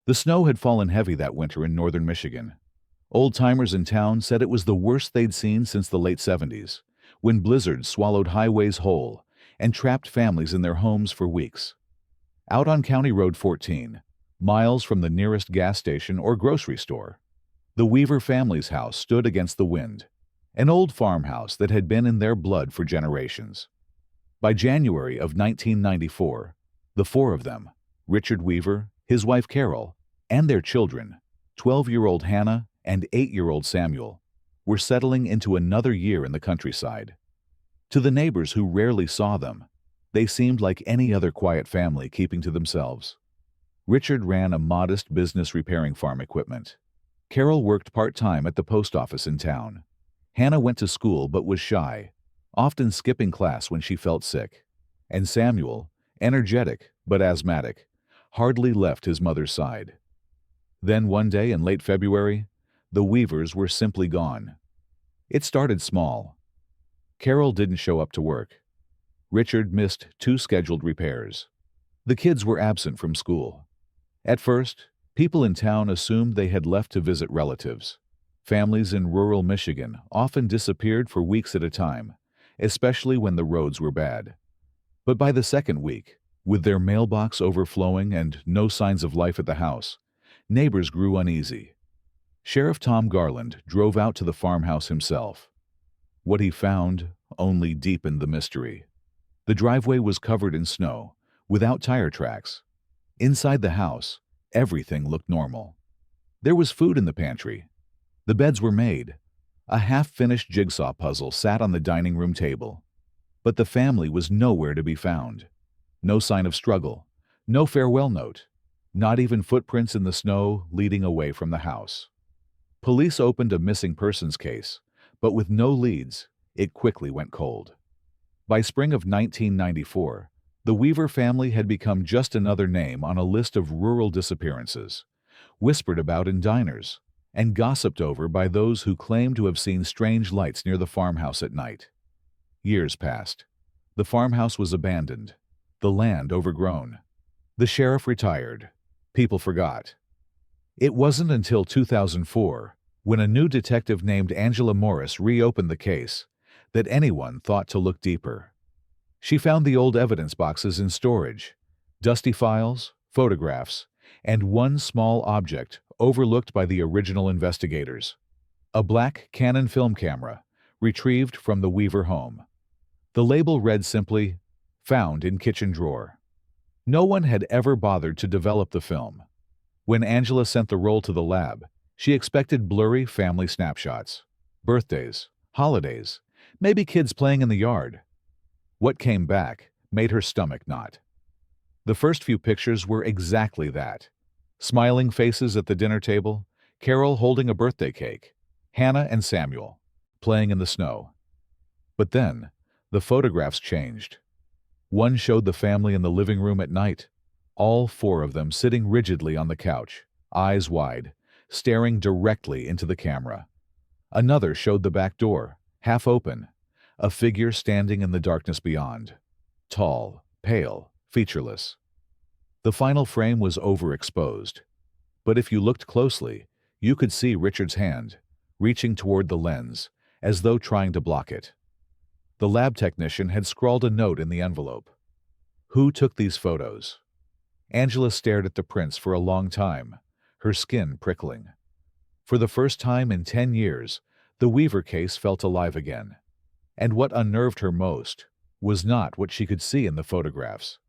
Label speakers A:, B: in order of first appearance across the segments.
A: The snow had fallen heavy that winter in northern Michigan. Old-timers in town said it was the worst they'd seen since the late 70s, when blizzards swallowed highways whole and trapped families in their homes for weeks. Out on County Road 14, miles from the nearest gas station or grocery store, the Weaver family's house stood against the wind, an old farmhouse that had been in their blood for generations. By January of 1994, the four of them, Richard Weaver, his wife Carol, and their children, 12-year-old Hannah and 8-year-old Samuel, were settling into another year in the countryside. To the neighbors who rarely saw them, they seemed like any other quiet family keeping to themselves. Richard ran a modest business repairing farm equipment. Carol worked part-time at the post office in town. Hannah went to school but was shy, often skipping class when she felt sick. And Samuel, energetic but asthmatic, hardly left his mother's side. Then one day in late February, the Weavers were simply gone. It started small. Carol didn't show up to work. Richard missed 2 scheduled repairs. The kids were absent from school. At first, people in town assumed they had left to visit relatives. Families in rural Michigan often disappeared for weeks at a time, especially when the roads were bad. But by the second week, with their mailbox overflowing and no signs of life at the house, neighbors grew uneasy. Sheriff Tom Garland drove out to the farmhouse himself. What he found only deepened the mystery. The driveway was covered in snow, without tire tracks. Inside the house, everything looked normal. There was food in the pantry. The beds were made. A half-finished jigsaw puzzle sat on the dining room table. But the family was nowhere to be found. No sign of struggle, no farewell note, not even footprints in the snow leading away from the house. Police opened a missing persons case, but with no leads, it quickly went cold. By spring of 1994, the Weaver family had become just another name on a list of rural disappearances, whispered about in diners, and gossiped over by those who claimed to have seen strange lights near the farmhouse at night. Years passed. The farmhouse was abandoned, the land overgrown. The sheriff retired. People forgot. It wasn't until 2004, when a new detective named Angela Morris reopened the case, that anyone thought to look deeper. She found the old evidence boxes in storage, dusty files, photographs, and one small object overlooked by the original investigators. A black Canon film camera, retrieved from the Weaver home. The label read simply, "Found in kitchen drawer." No one had ever bothered to develop the film. When Angela sent the roll to the lab, she expected blurry family snapshots. Birthdays, holidays, maybe kids playing in the yard. What came back made her stomach knot. The first few pictures were exactly that. Smiling faces at the dinner table, Carol holding a birthday cake, Hannah and Samuel playing in the snow. But then, the photographs changed. One showed the family in the living room at night, all 4 of them sitting rigidly on the couch, eyes wide, staring directly into the camera. Another showed the back door, half open, a figure standing in the darkness beyond. Tall, pale, featureless. The final frame was overexposed, but if you looked closely, you could see Richard's hand, reaching toward the lens, as though trying to block it. The lab technician had scrawled a note in the envelope. Who took these photos? Angela stared at the prints for a long time, her skin prickling. For the first time in 10 years, the Weaver case felt alive again. And what unnerved her most was not what she could see in the photographs,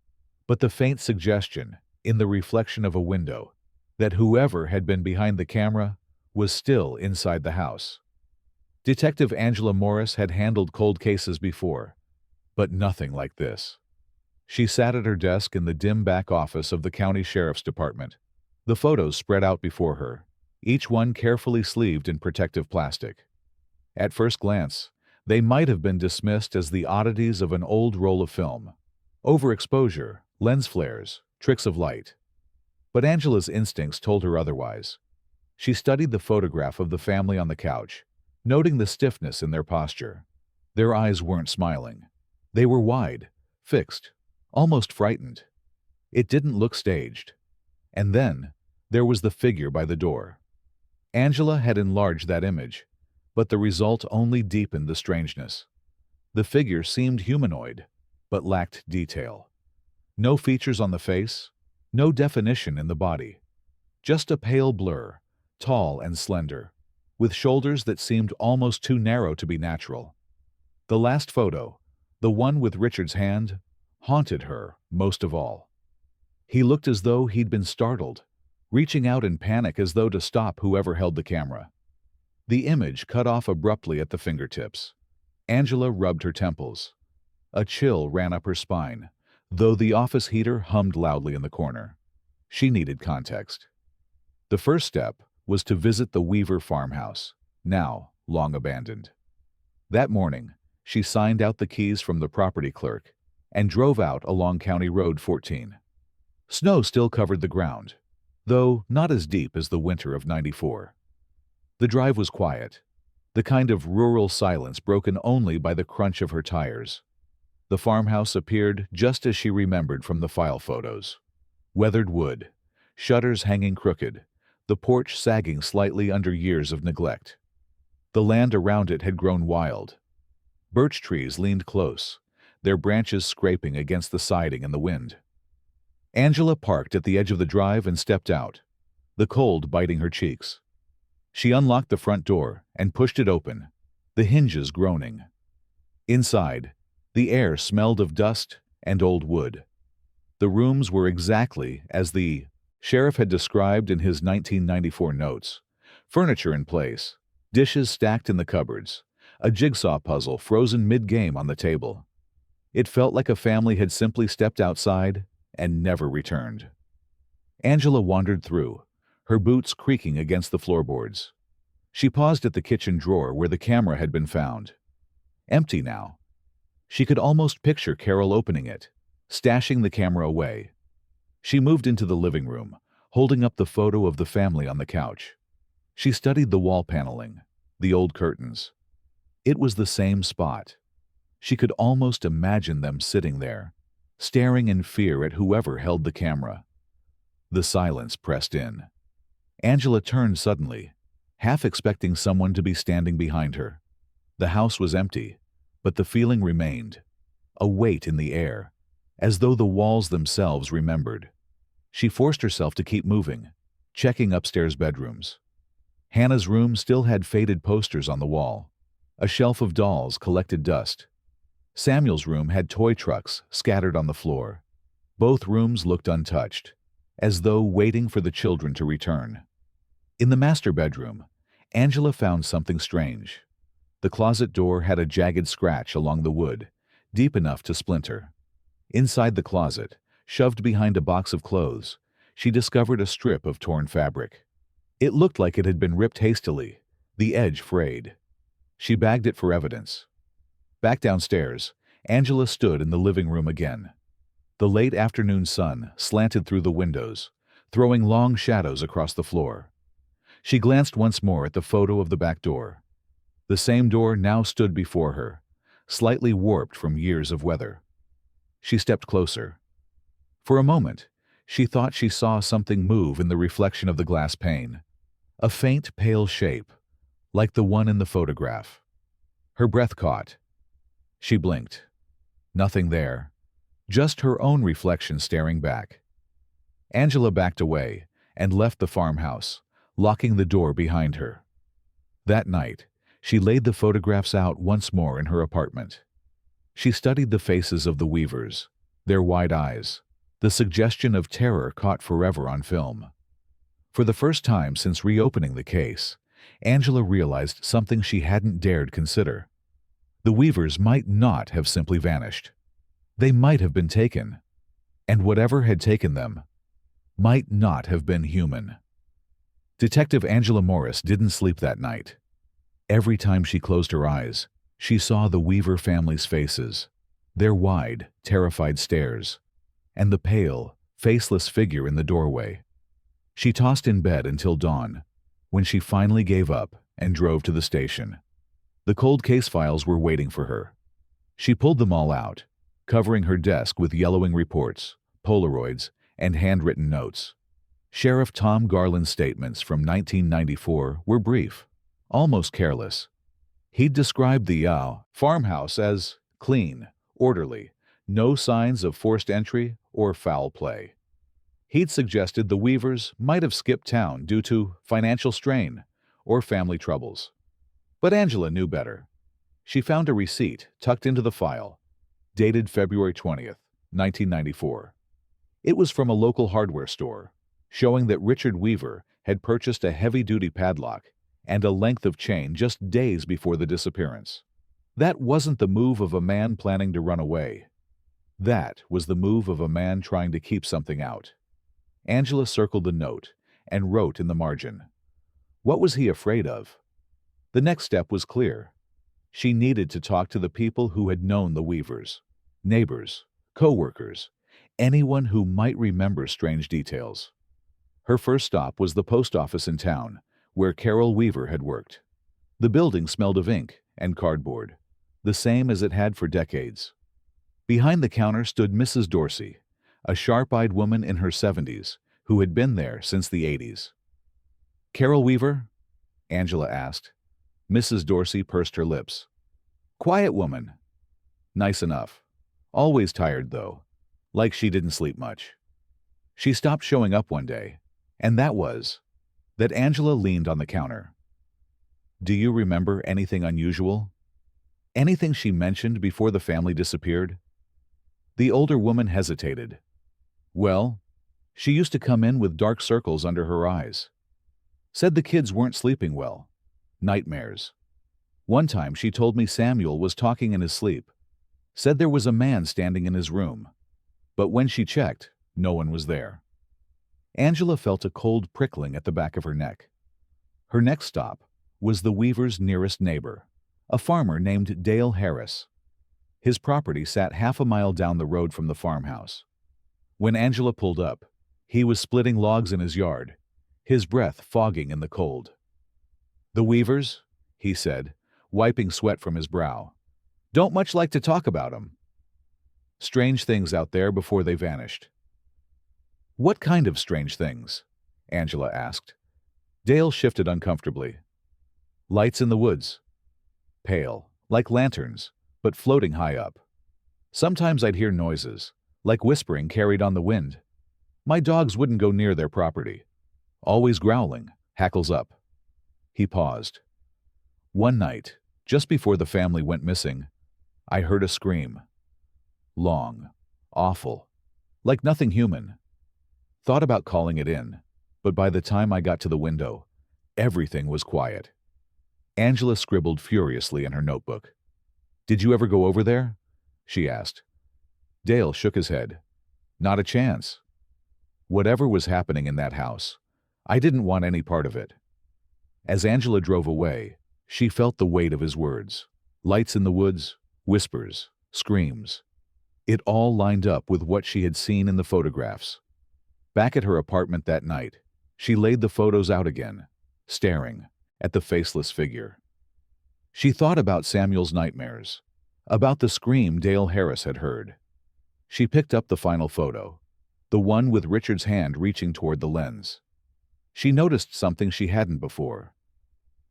A: but the faint suggestion, in the reflection of a window, that whoever had been behind the camera was still inside the house. Detective Angela Morris had handled cold cases before, but nothing like this. She sat at her desk in the dim back office of the county sheriff's department. The photos spread out before her, each one carefully sleeved in protective plastic. At first glance, they might have been dismissed as the oddities of an old roll of film. Overexposure, lens flares, tricks of light. But Angela's instincts told her otherwise. She studied the photograph of the family on the couch, noting the stiffness in their posture. Their eyes weren't smiling. They were wide, fixed, almost frightened. It didn't look staged. And then, There was the figure by the door. Angela had enlarged that image, but the result only deepened the strangeness. The figure seemed humanoid, but lacked detail. No features on the face, no definition in the body. Just a pale blur, tall and slender, with shoulders that seemed almost too narrow to be natural. The last photo, the one with Richard's hand, haunted her most of all. He looked as though he'd been startled, reaching out in panic as though to stop whoever held the camera. The image cut off abruptly at the fingertips. Angela rubbed her temples. A chill ran up her spine, though the office heater hummed loudly in the corner. She needed context. The first step was to visit the Weaver farmhouse, now long abandoned. That morning, she signed out the keys from the property clerk and drove out along County Road 14. Snow still covered the ground, though not as deep as the winter of '94. The drive was quiet, the kind of rural silence broken only by the crunch of her tires. The farmhouse appeared just as she remembered from the file photos. Weathered wood, shutters hanging crooked, the porch sagging slightly under years of neglect. The land around it had grown wild. Birch trees leaned close, their branches scraping against the siding in the wind. Angela parked at the edge of the drive and stepped out, the cold biting her cheeks. She unlocked the front door and pushed it open, the hinges groaning. Inside, the air smelled of dust and old wood. The rooms were exactly as the sheriff had described in his 1994 notes. Furniture in place, dishes stacked in the cupboards, a jigsaw puzzle frozen mid-game on the table. It felt like a family had simply stepped outside and never returned. Angela wandered through, her boots creaking against the floorboards. She paused at the kitchen drawer where the camera had been found. Empty now. She could almost picture Carol opening it, stashing the camera away. She moved into the living room, holding up the photo of the family on the couch. She studied the wall paneling, the old curtains. It was the same spot. She could almost imagine them sitting there, staring in fear at whoever held the camera. The silence pressed in. Angela turned suddenly, half expecting someone to be standing behind her. The house was empty, but the feeling remained, a weight in the air, as though the walls themselves remembered. She forced herself to keep moving, checking upstairs bedrooms. Hannah's room still had faded posters on the wall. A shelf of dolls collected dust. Samuel's room had toy trucks scattered on the floor. Both rooms looked untouched, as though waiting for the children to return. In the master bedroom, Angela found something strange. The closet door had a jagged scratch along the wood, deep enough to splinter. Inside the closet, shoved behind a box of clothes, she discovered a strip of torn fabric. It looked like it had been ripped hastily, the edge frayed. She bagged it for evidence. Back downstairs, Angela stood in the living room again. The late afternoon sun slanted through the windows, throwing long shadows across the floor. She glanced once more at the photo of the back door. The same door now stood before her, slightly warped from years of weather. She stepped closer. For a moment, she thought she saw something move in the reflection of the glass pane. A faint, pale shape, like the one in the photograph. Her breath caught. She blinked. Nothing there. Just her own reflection staring back. Angela backed away and left the farmhouse, locking the door behind her. That night, she laid the photographs out once more in her apartment. She studied the faces of the Weavers, their wide eyes, the suggestion of terror caught forever on film. For the first time since reopening the case, Angela realized something she hadn't dared consider. The Weavers might not have simply vanished. They might have been taken, and whatever had taken them might not have been human. Detective Angela Morris didn't sleep that night. Every time she closed her eyes, she saw the Weaver family's faces, their wide, terrified stares, and the pale, faceless figure in the doorway. She tossed in bed until dawn, when she finally gave up and drove to the station. The cold case files were waiting for her. She pulled them all out, covering her desk with yellowing reports, Polaroids, and handwritten notes. Sheriff Tom Garland's statements from 1994 were brief, almost careless. He'd described the farmhouse as clean, orderly, no signs of forced entry or foul play. He'd suggested the Weavers might have skipped town due to financial strain or family troubles. But Angela knew better. She found a receipt tucked into the file, dated February 20th, 1994. It was from a local hardware store, showing that Richard Weaver had purchased a heavy-duty padlock and a length of chain just days before the disappearance. That wasn't the move of a man planning to run away. That was the move of a man trying to keep something out. Angela circled the note and wrote in the margin, "What was he afraid of?" The next step was clear. She needed to talk to the people who had known the Weavers, neighbors, co-workers, anyone who might remember strange details. Her first stop was the post office in town, where Carol Weaver had worked. The building smelled of ink and cardboard, the same as it had for decades. Behind the counter stood Mrs. Dorsey, a sharp-eyed woman in her 70s who had been there since the 80s. "Carol Weaver?" Angela asked. Mrs. Dorsey pursed her lips. "Quiet woman." "Nice enough. Always tired, though. Like she didn't sleep much." She stopped showing up one day, and that Angela leaned on the counter. "Do you remember anything unusual? Anything she mentioned before the family disappeared?" The older woman hesitated. "Well, she used to come in with dark circles under her eyes. Said the kids weren't sleeping well. Nightmares. One time she told me Samuel was talking in his sleep. Said there was a man standing in his room. But when she checked, no one was there." Angela felt a cold prickling at the back of her neck. Her next stop was the Weavers' nearest neighbor, a farmer named Dale Harris. His property sat half a mile down the road from the farmhouse. When Angela pulled up, he was splitting logs in his yard, his breath fogging in the cold. "The Weavers," he said, wiping sweat from his brow. "Don't much like to talk about 'em. Strange things out there before they vanished." "What kind of strange things?" Angela asked. Dale shifted uncomfortably. "Lights in the woods. Pale, like lanterns, but floating high up. Sometimes I'd hear noises, like whispering carried on the wind. My dogs wouldn't go near their property. Always growling, hackles up." He paused. "One night, just before the family went missing, I heard a scream. Long, awful, like nothing human. Thought about calling it in, but by the time I got to the window, everything was quiet." Angela scribbled furiously in her notebook. "Did you ever go over there?" she asked. Dale shook his head. "Not a chance. Whatever was happening in that house, I didn't want any part of it." As Angela drove away, she felt the weight of his words. Lights in the woods, whispers, screams. It all lined up with what she had seen in the photographs. Back at her apartment that night, she laid the photos out again, staring at the faceless figure. She thought about Samuel's nightmares, about the scream Dale Harris had heard. She picked up the final photo, the one with Richard's hand reaching toward the lens. She noticed something she hadn't before.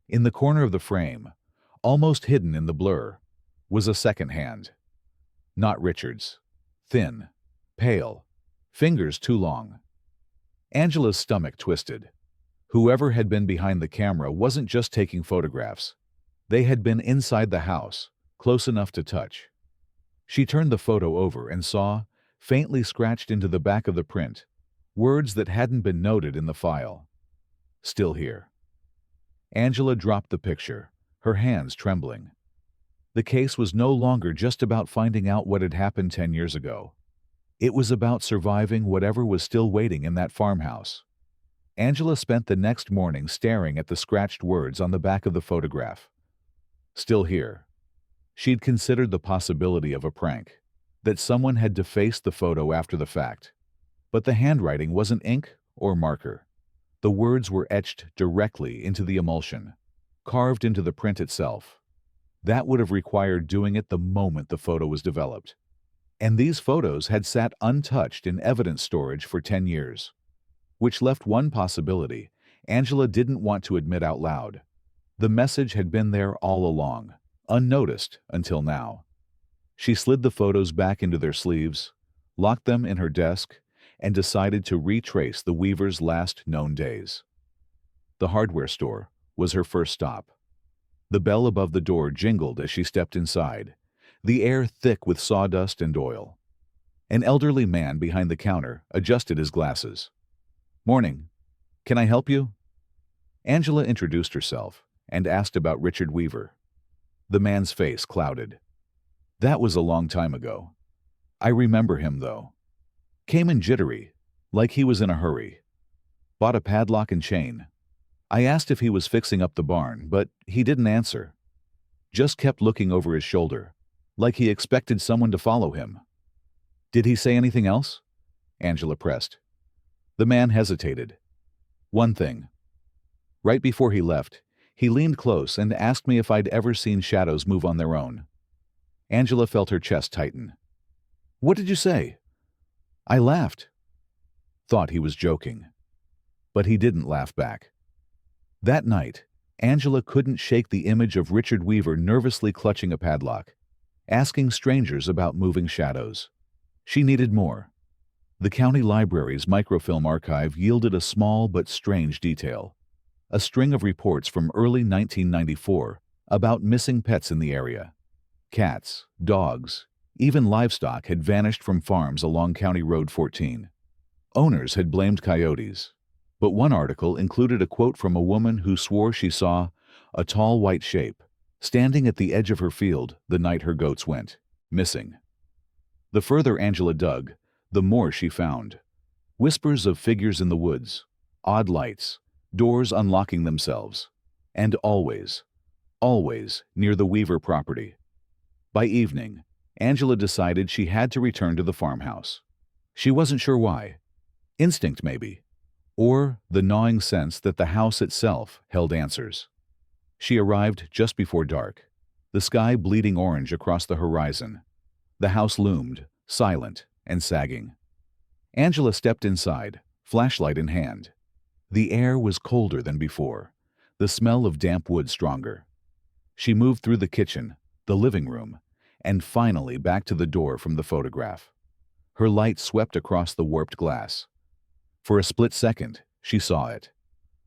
A: In the corner of the frame, almost hidden in the blur, was a second hand. Not Richard's. Thin, pale, fingers too long. Angela's stomach twisted. Whoever had been behind the camera wasn't just taking photographs. They had been inside the house, close enough to touch. She turned the photo over and saw, faintly scratched into the back of the print, words that hadn't been noted in the file. "Still here." Angela dropped the picture, her hands trembling. The case was no longer just about finding out what had happened 10 years ago. It was about surviving whatever was still waiting in that farmhouse. Angela spent the next morning staring at the scratched words on the back of the photograph. Still here. She'd considered the possibility of a prank, that someone had defaced the photo after the fact. But the handwriting wasn't ink or marker. The words were etched directly into the emulsion, carved into the print itself. That would have required doing it the moment the photo was developed. And these photos had sat untouched in evidence storage for 10 years. which left one possibility Angela didn't want to admit out loud. The message had been there all along, unnoticed until now. She slid the photos back into their sleeves, locked them in her desk, and decided to retrace the weaver's last known days. The hardware store was her first stop. The bell above the door jingled as she stepped inside, the air thick with sawdust and oil. An elderly man behind the counter adjusted his glasses. "Morning. Can I help you?" Angela introduced herself and asked about Richard Weaver. The man's face clouded. "That was a long time ago. I remember him, though. Came in jittery, like he was in a hurry. Bought a padlock and chain. I asked if he was fixing up the barn, but he didn't answer. Just kept looking over his shoulder, like he expected someone to follow him." "Did he say anything else?" Angela pressed. The man hesitated. "One thing. Right before he left, he leaned close and asked me if I'd ever seen shadows move on their own." Angela felt her chest tighten. "What did you say?" "I laughed." Thought he was joking. But he didn't laugh back. That night, Angela couldn't shake the image of Richard Weaver nervously clutching a padlock, asking strangers about moving shadows. She needed more. The county library's microfilm archive yielded a small but strange detail. A string of reports from early 1994 about missing pets in the area. Cats, dogs, even livestock had vanished from farms along County Road 14. Owners had blamed coyotes, but one article included a quote from a woman who swore she saw a tall white shape standing at the edge of her field the night her goats went missing. The further Angela dug, the more she found. Whispers of figures in the woods, odd lights, doors unlocking themselves, and always near the Weaver property. By evening, Angela decided she had to return to the farmhouse. She wasn't sure why. Instinct, maybe. Or the gnawing sense that the house itself held answers. She arrived just before dark, the sky bleeding orange across the horizon. The house loomed, silent and sagging. Angela stepped inside, flashlight in hand. The air was colder than before, the smell of damp wood stronger. She moved through the kitchen, the living room, and finally back to the door from the photograph. Her light swept across the warped glass. For a split second, she saw it.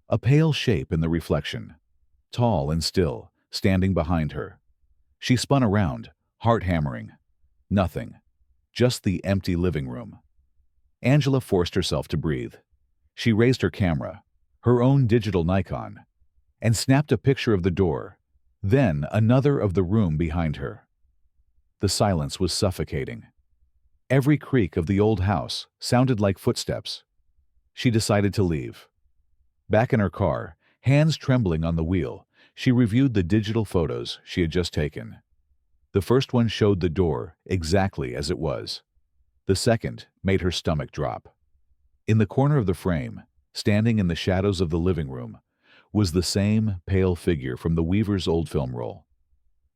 A: A pale shape in the reflection, tall and still, standing behind her. She spun around, heart hammering. Nothing. Just the empty living room. Angela forced herself to breathe. She raised her camera, her own digital Nikon, and snapped a picture of the door, then another of the room behind her. The silence was suffocating. Every creak of the old house sounded like footsteps. She decided to leave. Back in her car, hands trembling on the wheel, she reviewed the digital photos she had just taken. The first one showed the door exactly as it was. The second made her stomach drop. In the corner of the frame, standing in the shadows of the living room, was the same pale figure from the Weaver's old film roll.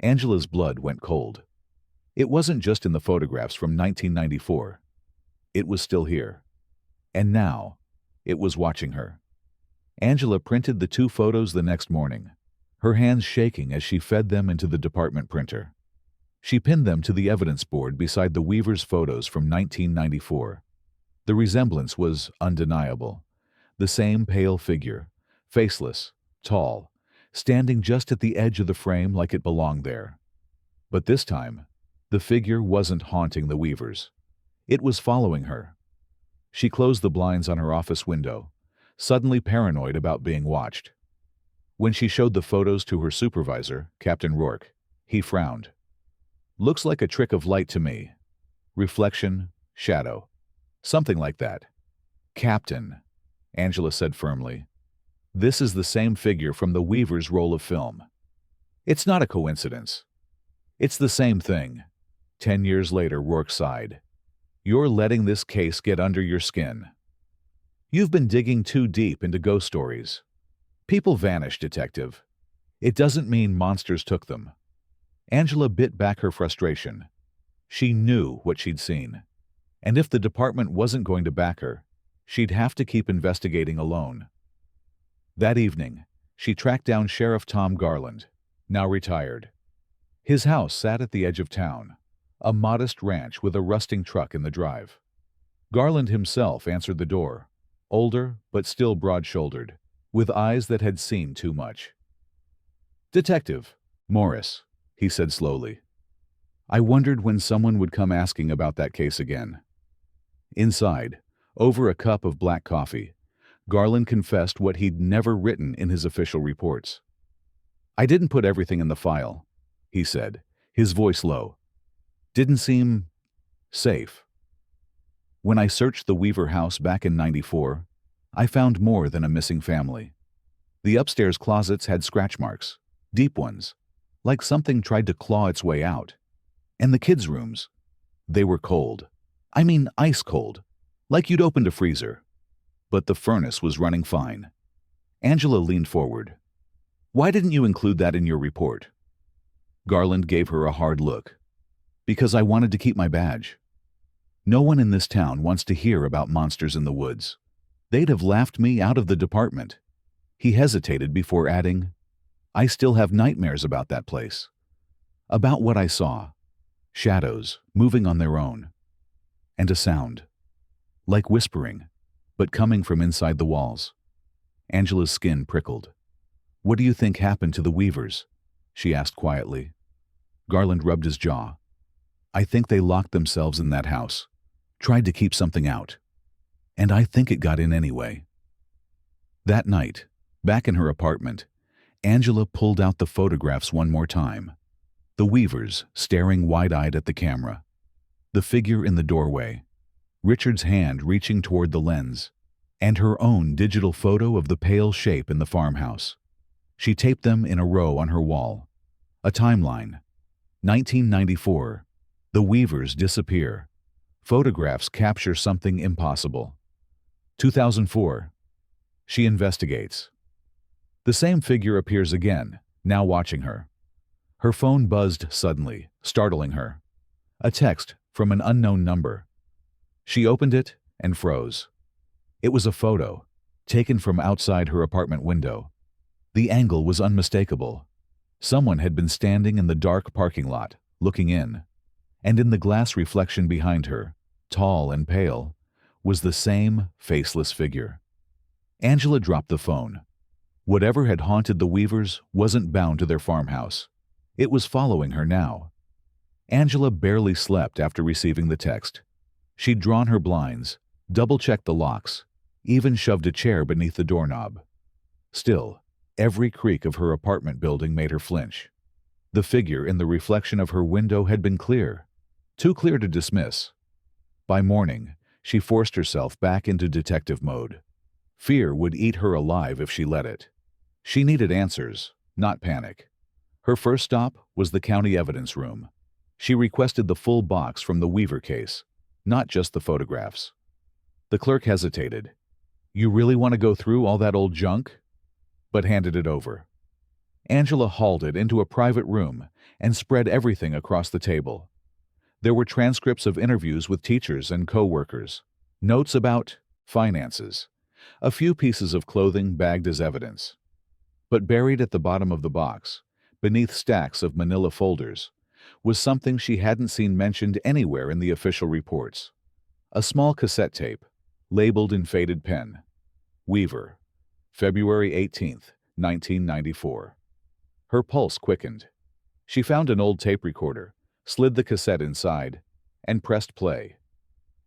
A: Angela's blood went cold. It wasn't just in the photographs from 1994. It was still here. And now, it was watching her. Angela printed the 2 photos the next morning, her hands shaking as she fed them into the department printer. She pinned them to the evidence board beside the Weaver's photos from 1994. The resemblance was undeniable. The same pale figure, faceless, tall, standing just at the edge of the frame like it belonged there. But this time, the figure wasn't haunting the Weavers. It was following her. She closed the blinds on her office window, suddenly paranoid about being watched. When she showed the photos to her supervisor, Captain Rourke, he frowned. "Looks like a trick of light to me. Reflection, shadow. Something like that." "Captain," Angela said firmly, "this is the same figure from the Weaver's roll of film. It's not a coincidence. It's the same thing." 10 years later, Rourke sighed. "You're letting this case get under your skin. You've been digging too deep into ghost stories. People vanish, Detective. It doesn't mean monsters took them." Angela bit back her frustration. She knew what she'd seen. And if the department wasn't going to back her, she'd have to keep investigating alone. That evening, she tracked down Sheriff Tom Garland, now retired. His house sat at the edge of town, a modest ranch with a rusting truck in the drive. Garland himself answered the door, older but still broad-shouldered, with eyes that had seen too much. "Detective Morris," he said slowly. "I wondered when someone would come asking about that case again." Inside, over a cup of black coffee, Garland confessed what he'd never written in his official reports. "I didn't put everything in the file," he said, his voice low. "Didn't seem safe. When I searched the Weaver house back in '94, I found more than a missing family. The upstairs closets had scratch marks, deep ones, like something tried to claw its way out. And the kids' rooms, they were cold. I mean ice cold, like you'd opened a freezer. But the furnace was running fine." Angela leaned forward. "Why didn't you include that in your report?" Garland gave her a hard look. "Because I wanted to keep my badge. No one in this town wants to hear about monsters in the woods. They'd have laughed me out of the department." He hesitated before adding, "I still have nightmares about that place. About what I saw. Shadows moving on their own. And a sound. Like whispering, but coming from inside the walls." Angela's skin prickled. "What do you think happened to the Weavers?" she asked quietly. Garland rubbed his jaw. "I think they locked themselves in that house, tried to keep something out. And I think it got in anyway." That night, back in her apartment, Angela pulled out the photographs one more time. The Weavers staring wide-eyed at the camera. The figure in the doorway. Richard's hand reaching toward the lens. And her own digital photo of the pale shape in the farmhouse. She taped them in a row on her wall. A timeline. 1994. The Weavers disappear. Photographs capture something impossible. 2004. She investigates. The same figure appears again, now watching her. Her phone buzzed suddenly, startling her. A text from an unknown number. She opened it and froze. It was a photo, taken from outside her apartment window. The angle was unmistakable. Someone had been standing in the dark parking lot, looking in. And in the glass reflection behind her, tall and pale, was the same faceless figure. Angela dropped the phone. Whatever had haunted the Weavers wasn't bound to their farmhouse. It was following her now. Angela barely slept after receiving the text. She'd drawn her blinds, double-checked the locks, even shoved a chair beneath the doorknob. Still, every creak of her apartment building made her flinch. The figure in the reflection of her window had been clear, too clear to dismiss. By morning, she forced herself back into detective mode. Fear would eat her alive if she let it. She needed answers, not panic. Her first stop was the county evidence room. She requested the full box from the Weaver case, not just the photographs. The clerk hesitated. "You really want to go through all that old junk?" But handed it over. Angela hauled it into a private room and spread everything across the table. There were transcripts of interviews with teachers and co-workers, notes about finances, a few pieces of clothing bagged as evidence. But buried at the bottom of the box, beneath stacks of manila folders, was something she hadn't seen mentioned anywhere in the official reports. A small cassette tape, labeled in faded pen. Weaver, February 18th, 1994. Her pulse quickened. She found an old tape recorder, slid the cassette inside, and pressed play.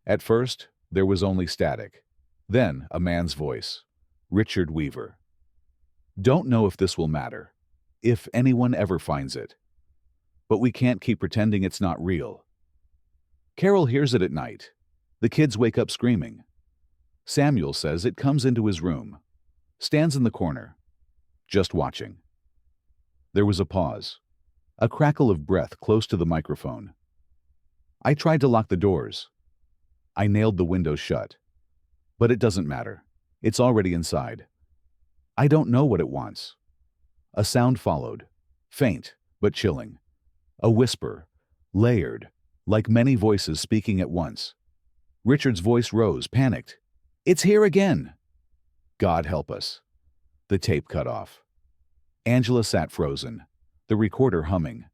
A: At first, there was only static. Then a man's voice. Richard Weaver. "Don't know if this will matter, if anyone ever finds it. But we can't keep pretending it's not real. Carol hears it at night. The kids wake up screaming. Samuel says it comes into his room. Stands in the corner. Just watching." There was a pause. A crackle of breath close to the microphone. "I tried to lock the doors. I nailed the windows shut. But it doesn't matter. It's already inside. I don't know what it wants." A sound followed. Faint, but chilling. A whisper. Layered, like many voices speaking at once. Richard's voice rose, panicked. It's here again! God help us. The tape cut off. Angela sat frozen, the recorder humming.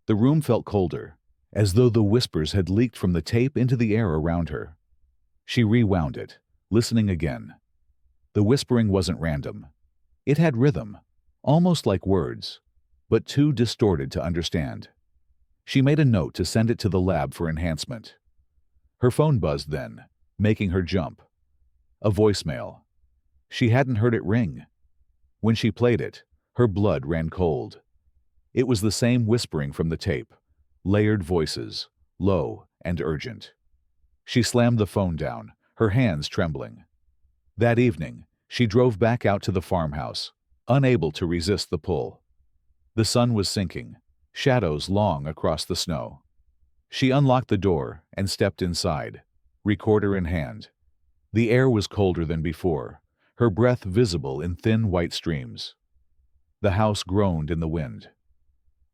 A: The room felt colder, as though the whispers had leaked from the tape into the air around her. She rewound it, listening again. The whispering wasn't random. It had rhythm, almost like words, but too distorted to understand. She made a note to send it to the lab for enhancement. Her phone buzzed then, making her jump. A voicemail. She hadn't heard it ring. When she played it, her blood ran cold. It was the same whispering from the tape, layered voices, low and urgent. She slammed the phone down, her hands trembling. That evening, she drove back out to the farmhouse, unable to resist the pull. The sun was sinking, shadows long across the snow. She unlocked the door and stepped inside, recorder in hand. The air was colder than before, her breath visible in thin white streams. The house groaned in the wind.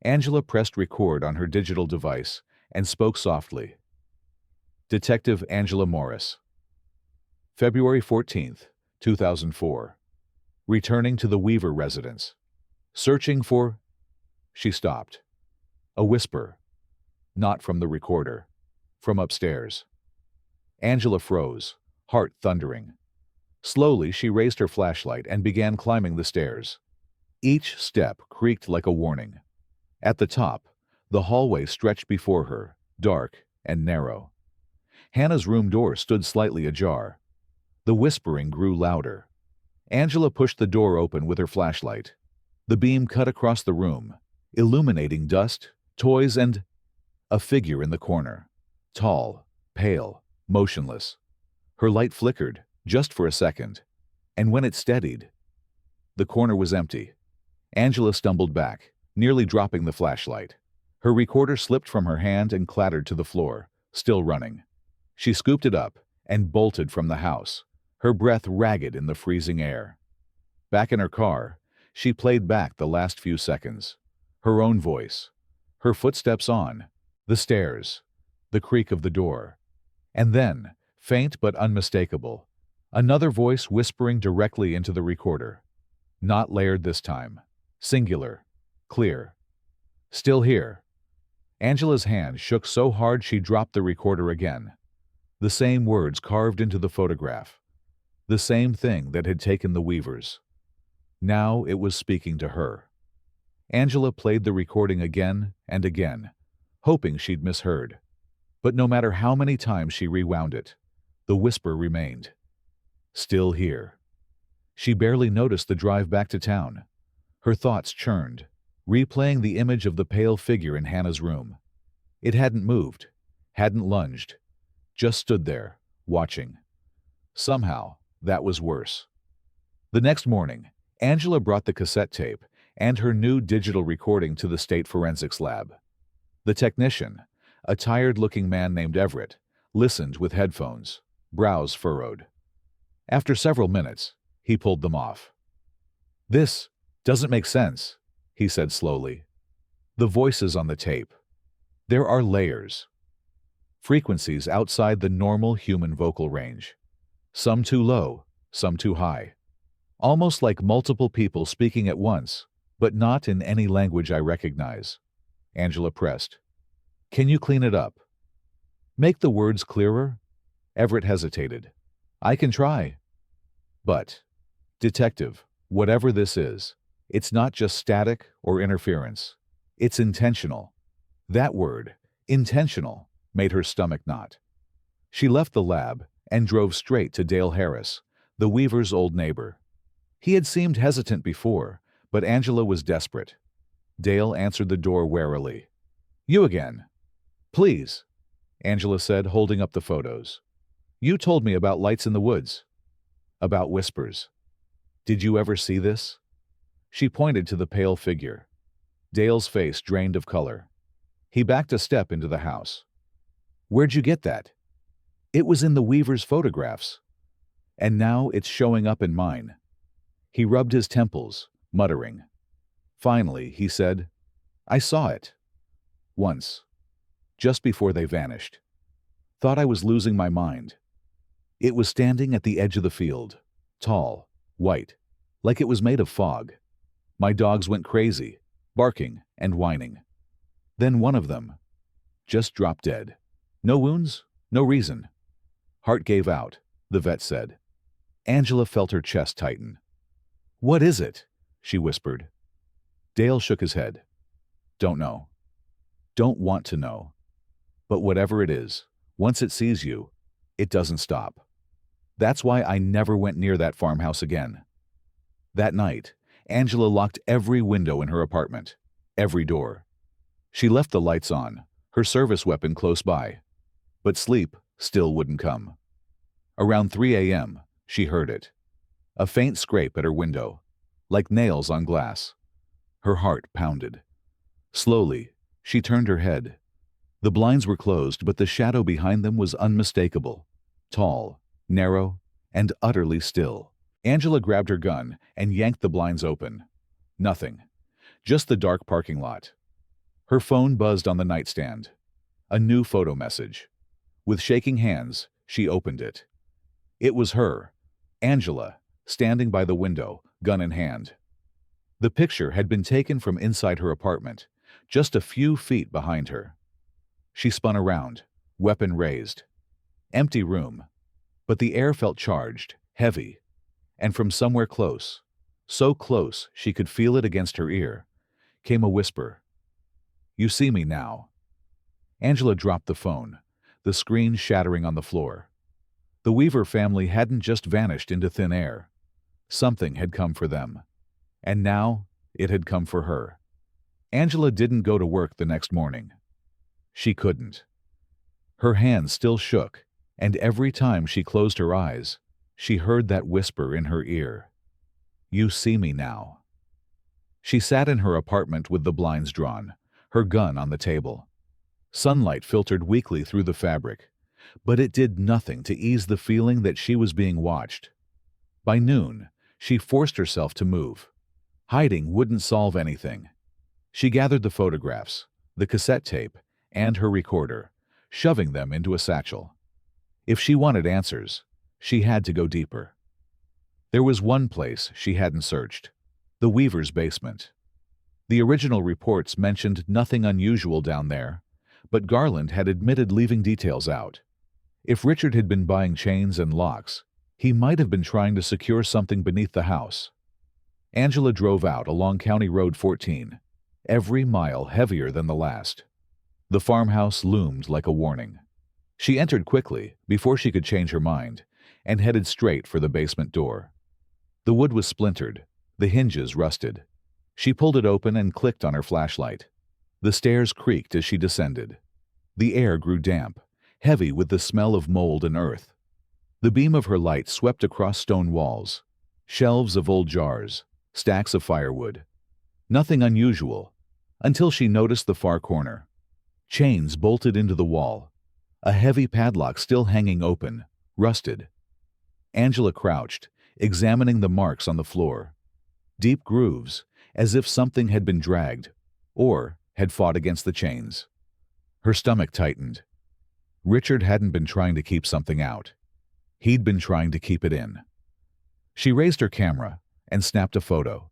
A: Angela pressed record on her digital device and spoke softly. Detective Angela Morris. February 14th, 2004. Returning to the Weaver residence. Searching for... She stopped. A whisper. Not from the recorder. From upstairs. Angela froze, heart thundering. Slowly, she raised her flashlight and began climbing the stairs. Each step creaked like a warning. At the top, the hallway stretched before her, dark and narrow. Hannah's room door stood slightly ajar. The whispering grew louder. Angela pushed the door open with her flashlight. The beam cut across the room, illuminating dust, toys, and a figure in the corner. Tall, pale, motionless. Her light flickered, just for a second, and when it steadied, the corner was empty. Angela stumbled back, nearly dropping the flashlight. Her recorder slipped from her hand and clattered to the floor, still running. She scooped it up and bolted from the house, her breath ragged in the freezing air. Back in her car, she played back the last few seconds. Her own voice, her footsteps on, the stairs, the creak of the door. And then, faint but unmistakable, another voice whispering directly into the recorder. Not layered this time. Singular. Clear. Still here. Angela's hand shook so hard she dropped the recorder again. The same words carved into the photograph. The same thing that had taken the Weavers. Now it was speaking to her. Angela played the recording again and again, hoping she'd misheard. But no matter how many times she rewound it, the whisper remained. Still here. She barely noticed the drive back to town. Her thoughts churned, replaying the image of the pale figure in Hannah's room. It hadn't moved, hadn't lunged, just stood there, watching. Somehow, that was worse. The next morning, Angela brought the cassette tape and her new digital recording to the state forensics lab. The technician, a tired-looking man named Everett, listened with headphones, brows furrowed. After several minutes, he pulled them off. "This doesn't make sense," he said slowly. "The voices on the tape. There are layers. Frequencies outside the normal human vocal range. Some too low, some too high. Almost like multiple people speaking at once, but not in any language I recognize." Angela pressed. "Can you clean it up? Make the words clearer?" Everett hesitated. "I can try. But, detective, whatever this is, it's not just static or interference. It's intentional." That word, intentional, made her stomach knot. She left the lab and drove straight to Dale Harris, the Weaver's old neighbor. He had seemed hesitant before, but Angela was desperate. Dale answered the door warily. "You again?" "Please," Angela said, holding up the photos. "You told me about lights in the woods. About whispers. Did you ever see this?" She pointed to the pale figure. Dale's face drained of color. He backed a step into the house. "Where'd you get that?" "It was in the Weaver's photographs. And now it's showing up in mine." He rubbed his temples, muttering. Finally, he said, "I saw it. Once. Just before they vanished. Thought I was losing my mind. It was standing at the edge of the field, tall, white, like it was made of fog. My dogs went crazy, barking and whining. Then one of them just dropped dead. No wounds, no reason. Heart gave out, the vet said. Angela felt her chest tighten. "What is it?" she whispered. Dale shook his head. "Don't know. Don't want to know. But whatever it is, once it sees you, it doesn't stop. That's why I never went near that farmhouse again." That night, Angela locked every window in her apartment, every door. She left the lights on, her service weapon close by. But sleep still wouldn't come. Around 3 a.m., she heard it. A faint scrape at her window, like nails on glass. Her heart pounded. Slowly, she turned her head. The blinds were closed, but the shadow behind them was unmistakable. Tall, narrow, and utterly still. Angela grabbed her gun and yanked the blinds open. Nothing. Just the dark parking lot. Her phone buzzed on the nightstand. A new photo message. With shaking hands, she opened it. It was her, Angela, standing by the window, gun in hand. The picture had been taken from inside her apartment, just a few feet behind her. She spun around, weapon raised. Empty room, but the air felt charged, heavy, and from somewhere close, so close she could feel it against her ear, came a whisper. "You see me now." Angela dropped the phone, the screen shattering on the floor. The Weaver family hadn't just vanished into thin air. Something had come for them. And now it had come for her. Angela didn't go to work the next morning. She couldn't. Her hands still shook, and every time she closed her eyes, she heard that whisper in her ear. "You see me now." She sat in her apartment with the blinds drawn, her gun on the table. Sunlight filtered weakly through the fabric, but it did nothing to ease the feeling that she was being watched. By noon, she forced herself to move. Hiding wouldn't solve anything. She gathered the photographs, the cassette tape, and her recorder, shoving them into a satchel. If she wanted answers, she had to go deeper. There was one place she hadn't searched, the Weaver's basement. The original reports mentioned nothing unusual down there, but Garland had admitted leaving details out. If Richard had been buying chains and locks, he might have been trying to secure something beneath the house. Angela drove out along County Road 14, every mile heavier than the last. The farmhouse loomed like a warning. She entered quickly, before she could change her mind, and headed straight for the basement door. The wood was splintered, the hinges rusted. She pulled it open and clicked on her flashlight. The stairs creaked as she descended. The air grew damp, heavy with the smell of mold and earth. The beam of her light swept across stone walls, shelves of old jars, stacks of firewood. Nothing unusual, until she noticed the far corner. Chains bolted into the wall, a heavy padlock still hanging open, rusted. Angela crouched, examining the marks on the floor. Deep grooves, as if something had been dragged, or had fought against the chains. Her stomach tightened. Richard hadn't been trying to keep something out. He'd been trying to keep it in. She raised her camera and snapped a photo.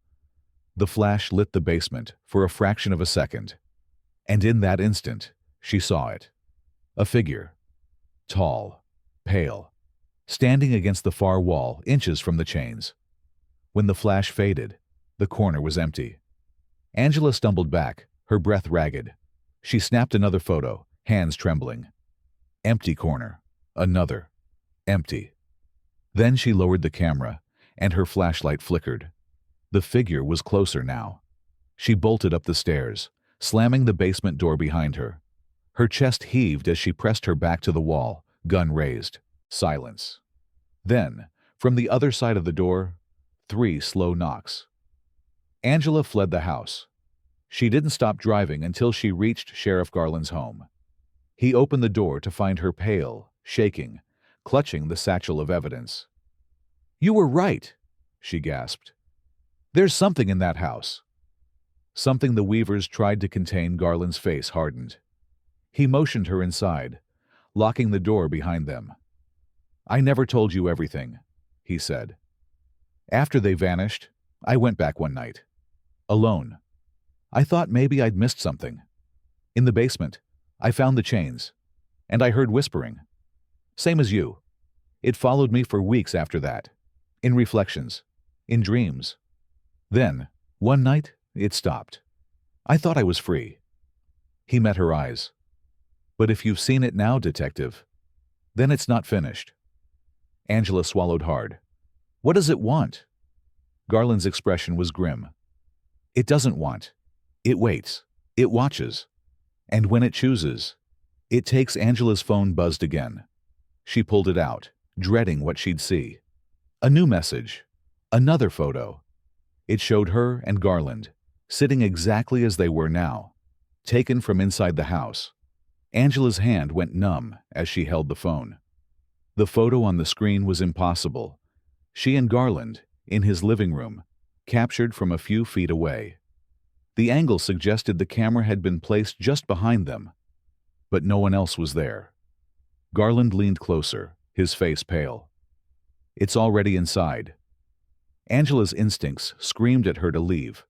A: The flash lit the basement for a fraction of a second. And in that instant, she saw it. A figure. Tall, pale, standing against the far wall, inches from the chains. When the flash faded, the corner was empty. Angela stumbled back, her breath ragged. She snapped another photo, hands trembling. Empty corner. Another. Empty. Then she lowered the camera, and her flashlight flickered. The figure was closer now. She bolted up the stairs, slamming the basement door behind her. Her chest heaved as she pressed her back to the wall, gun raised. Silence. Then, from the other side of the door, 3 slow knocks. Angela fled the house. She didn't stop driving until she reached Sheriff Garland's home. He opened the door to find her pale, shaking, clutching the satchel of evidence. "You were right," she gasped. "There's something in that house." Something the Weavers tried to contain. Garland's face hardened. He motioned her inside, locking the door behind them. "I never told you everything," he said. After they vanished, I went back one night. Alone. I thought maybe I'd missed something. In the basement, I found the chains, and I heard whispering. Same as you. It followed me for weeks after that. In reflections. In dreams. Then, one night, it stopped. I thought I was free. He met her eyes. "But if you've seen it now, detective, then it's not finished." Angela swallowed hard. "What does it want?" Garland's expression was grim. "It doesn't want. It waits. It watches. And when it chooses, it takes." Angela's phone buzzed again. She pulled it out, dreading what she'd see. A new message. Another photo. It showed her and Garland, sitting exactly as they were now, taken from inside the house. Angela's hand went numb as she held the phone. The photo on the screen was impossible. She and Garland, in his living room, captured from a few feet away. The angle suggested the camera had been placed just behind them, but no one else was there. Garland leaned closer, his face pale. "It's already inside." Angela's instincts screamed at her to leave,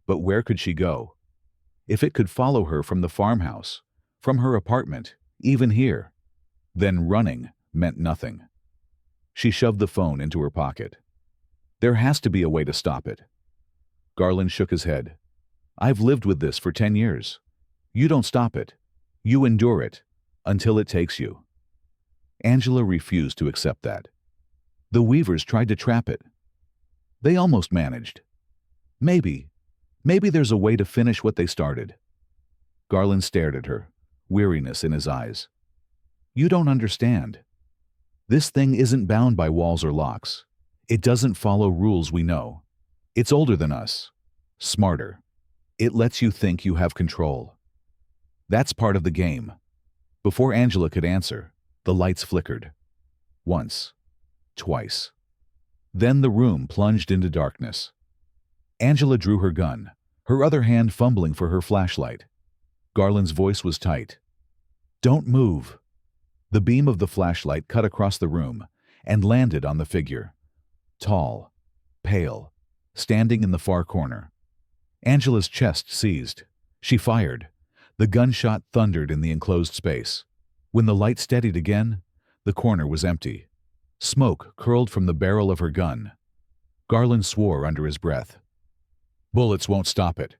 A: but where could she go? If it could follow her from the farmhouse, from her apartment, even here, then running meant nothing. She shoved the phone into her pocket. "There has to be a way to stop it." Garland shook his head. "I've lived with this for 10 years. You don't stop it. You endure it, until it takes you." Angela refused to accept that. "The Weavers tried to trap it. They almost managed. Maybe there's a way to finish what they started." Garland stared at her, weariness in his eyes. "You don't understand. This thing isn't bound by walls or locks. It doesn't follow rules we know. It's older than us. Smarter. It lets you think you have control. That's part of the game." Before Angela could answer, the lights flickered. Once. Twice. Then the room plunged into darkness. Angela drew her gun, her other hand fumbling for her flashlight. Garland's voice was tight. "Don't move." The beam of the flashlight cut across the room and landed on the figure. Tall, pale, standing in the far corner. Angela's chest seized. She fired. The gunshot thundered in the enclosed space. When the light steadied again, the corner was empty. Smoke curled from the barrel of her gun. Garland swore under his breath. "Bullets won't stop it."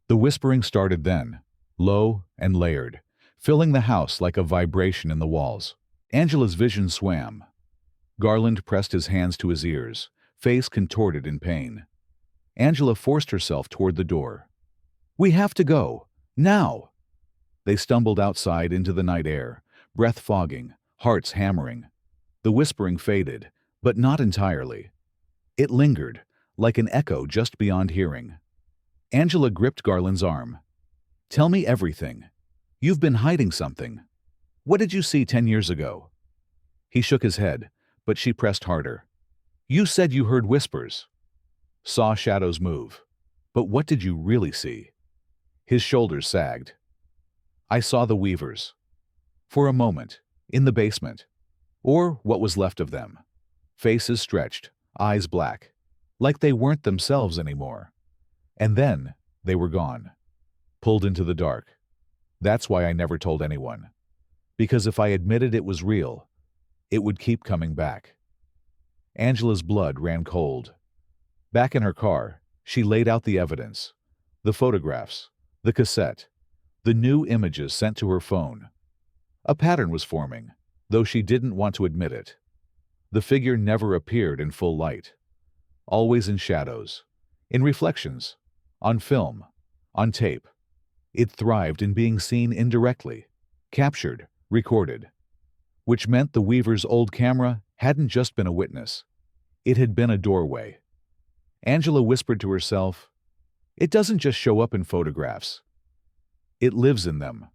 A: The whispering started then, low and layered, filling the house like a vibration in the walls. Angela's vision swam. Garland pressed his hands to his ears, face contorted in pain. Angela forced herself toward the door. "We have to go. Now!" They stumbled outside into the night air, breath fogging, hearts hammering. The whispering faded, but not entirely. It lingered, like an echo just beyond hearing. Angela gripped Garland's arm. "Tell me everything. You've been hiding something. What did you see 10 years ago?" He shook his head, but she pressed harder. "You said you heard whispers." "Saw shadows move. But what did you really see?" His shoulders sagged. "I saw the Weavers. For a moment, in the basement. Or what was left of them. Faces stretched, eyes black, like they weren't themselves anymore. And then they were gone. Pulled into the dark. That's why I never told anyone. Because if I admitted it was real, it would keep coming back." Angela's blood ran cold. Back in her car, she laid out the evidence. The photographs, the cassette, the new images sent to her phone. A pattern was forming, though she didn't want to admit it. The figure never appeared in full light. Always in shadows, in reflections, on film, on tape. It thrived in being seen indirectly, captured, recorded. Which meant the Weaver's old camera hadn't just been a witness. It had been a doorway. Angela whispered to herself, "It doesn't just show up in photographs. It lives in them."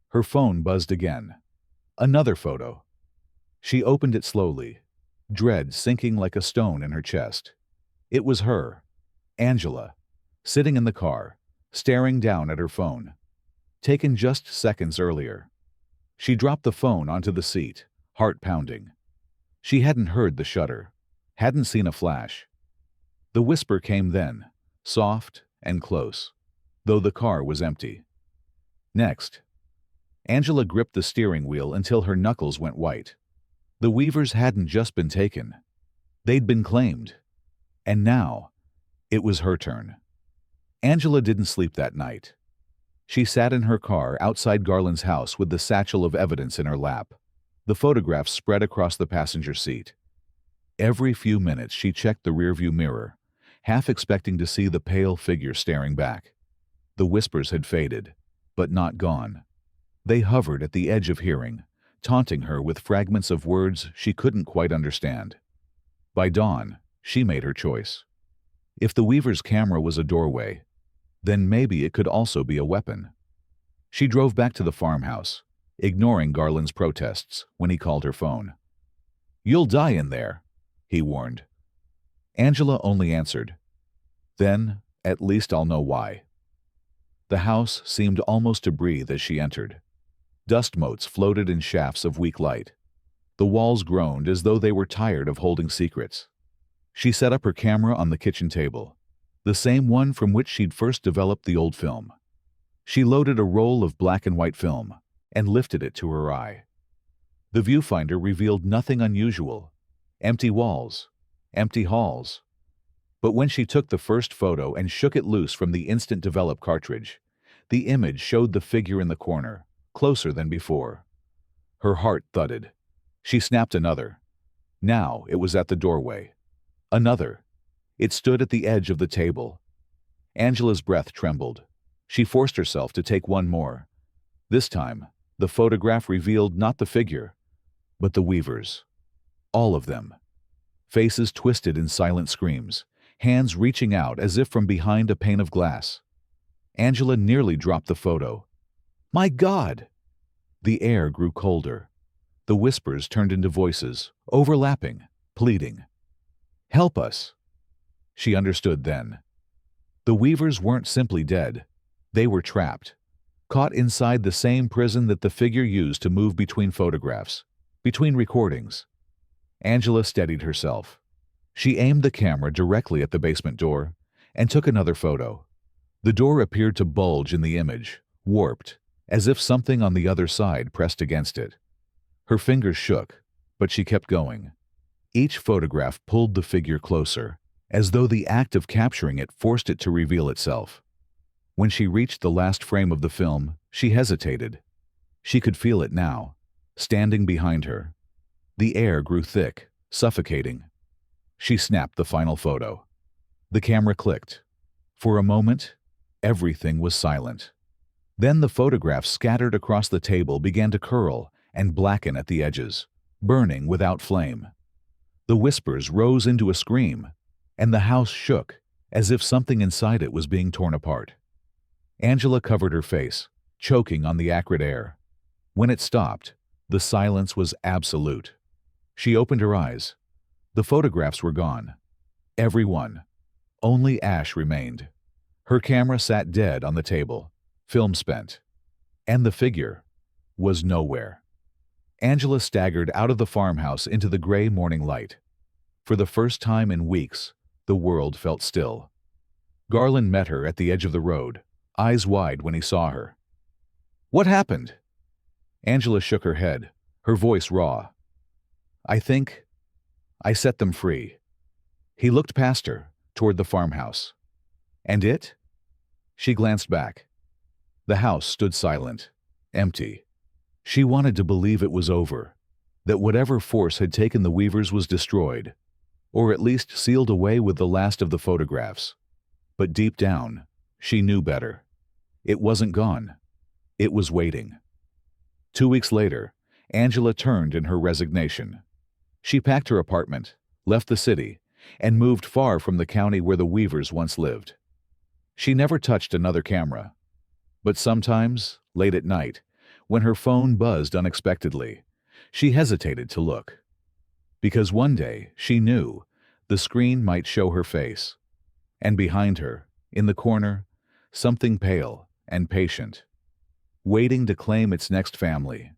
A: Her phone buzzed again. Another photo. She opened it slowly, dread sinking like a stone in her chest. It was her, Angela, sitting in the car, staring down at her phone. Taken just seconds earlier. She dropped the phone onto the seat, heart pounding. She hadn't heard the shudder, hadn't seen a flash. The whisper came then, soft and close, though the car was empty. Next, Angela gripped the steering wheel until her knuckles went white. The Weavers hadn't just been taken. They'd been claimed. And now, it was her turn. Angela didn't sleep that night. She sat in her car outside Garland's house with the satchel of evidence in her lap, the photographs spread across the passenger seat. Every few minutes she checked the rearview mirror, half expecting to see the pale figure staring back. The whispers had faded, but not gone. They hovered at the edge of hearing, taunting her with fragments of words she couldn't quite understand. By dawn, she made her choice. If the Weaver's camera was a doorway, then maybe it could also be a weapon. She drove back to the farmhouse, ignoring Garland's protests when he called her phone. "You'll die in there," he warned. Angela only answered, "Then, at least I'll know why." The house seemed almost to breathe as she entered. Dust motes floated in shafts of weak light. The walls groaned as though they were tired of holding secrets. She set up her camera on the kitchen table, the same one from which she'd first developed the old film. She loaded a roll of black and white film and lifted it to her eye. The viewfinder revealed nothing unusual. Empty walls, empty halls. But when she took the first photo and shook it loose from the instant develop cartridge, the image showed the figure in the corner, closer than before. Her heart thudded. She snapped another. Now it was at the doorway. Another. It stood at the edge of the table. Angela's breath trembled. She forced herself to take one more. This time, the photograph revealed not the figure, but the Weavers. All of them. Faces twisted in silent screams, hands reaching out as if from behind a pane of glass. Angela nearly dropped the photo. "My God!" The air grew colder. The whispers turned into voices, overlapping, pleading. "Help us!" She understood then. The Weavers weren't simply dead. They were trapped, caught inside the same prison that the figure used to move between photographs, between recordings. Angela steadied herself. She aimed the camera directly at the basement door and took another photo. The door appeared to bulge in the image, warped, as if something on the other side pressed against it. Her fingers shook, but she kept going. Each photograph pulled the figure closer, as though the act of capturing it forced it to reveal itself. When she reached the last frame of the film, she hesitated. She could feel it now, standing behind her. The air grew thick, suffocating. She snapped the final photo. The camera clicked. For a moment, everything was silent. Then the photographs scattered across the table began to curl and blacken at the edges, burning without flame. The whispers rose into a scream, and the house shook as if something inside it was being torn apart. Angela covered her face, choking on the acrid air. When it stopped, the silence was absolute. She opened her eyes. The photographs were gone. Every one. Only ash remained. Her camera sat dead on the table, film spent. And the figure was nowhere. Angela staggered out of the farmhouse into the gray morning light. For the first time in weeks, the world felt still. Garland met her at the edge of the road, eyes wide when he saw her. "What happened?" Angela shook her head, her voice raw. I set them free." He looked past her, toward the farmhouse. "And it?" She glanced back. The house stood silent, empty. She wanted to believe it was over, that whatever force had taken the Weavers was destroyed, or at least sealed away with the last of the photographs. But deep down, she knew better. It wasn't gone. It was waiting. 2 weeks later, Angela turned in her resignation. She packed her apartment, left the city, and moved far from the county where the Weavers once lived. She never touched another camera. But sometimes, late at night, when her phone buzzed unexpectedly, she hesitated to look. Because one day, she knew, the screen might show her face. And behind her, in the corner, something pale and patient, waiting to claim its next family.